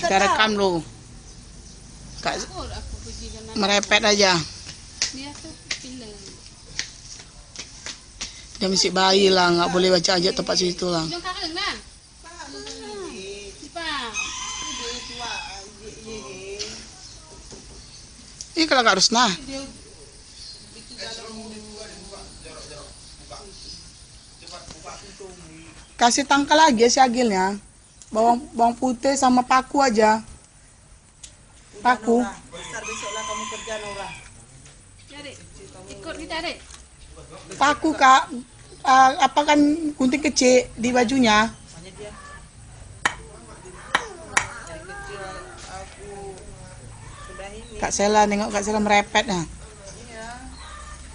Saya rekam dulu. Kak, merepet aja. Dia masih bayi lah, nggak boleh baca aja tempat situ lah. Ini kalau nggak harus nah. Kasih tangkal lagi ya si Agilnya. Bawang putih sama paku aja. Paku. Besar besoklah kamu kerja Nora. Ikut kita dek. Paku Kak. Apa kan gunting kecil di bajunya? Hanya dia. Dari kecil aku sudah ini. Kak Sela nengok Kak Sela merepet nah. Iya.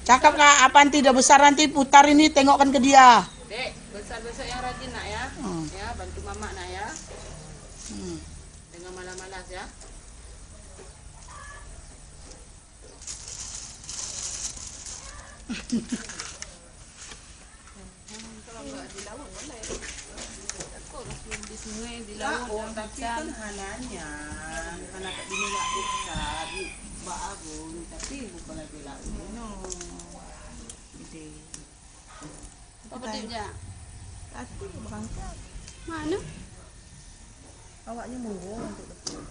Cakap Kak, apa nanti udah besar nanti putar ini tengokkan ke dia. Dek, besar-besar yang rajin nak ya. Ya, bantu mama nak ya. Jangan malas-malas ya. Kalau enggak di laut boleh. Di sungai, di Laut, laut, tapi kan hananya. Anak bini nak besar, bagun, tapi bukan lagi laut. No. Ide. Apa betul je? Aku berangkat. Mana? Awaknya murung untuk betul.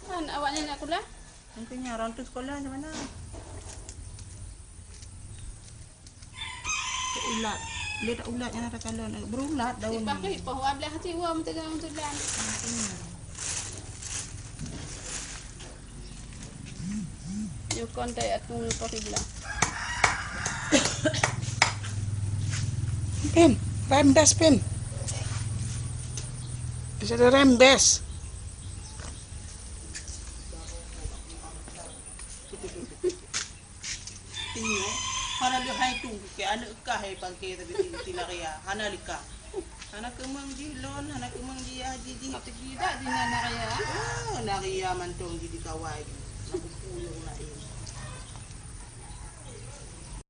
Kan awaknya nak kuliah? Mungkinnya orang tu sekolah macam mana? Ulat. Dia tak ulat yang ada kalau nak berulat daun. Dipakai pohon belah hati uang tengah untuk dan. You kontak aku pakai belah. Pin, rembes Pin. Bisa ada rembes. Tinggal. Hana dia hai tu ke anak kah hai pakai tapi tidak ria. Hana lika. Hana kemang jilon, hana kemang dia haji ji. Tidak di mana raya. Ah, naria mantong di kawai. Nak puyung nak ini.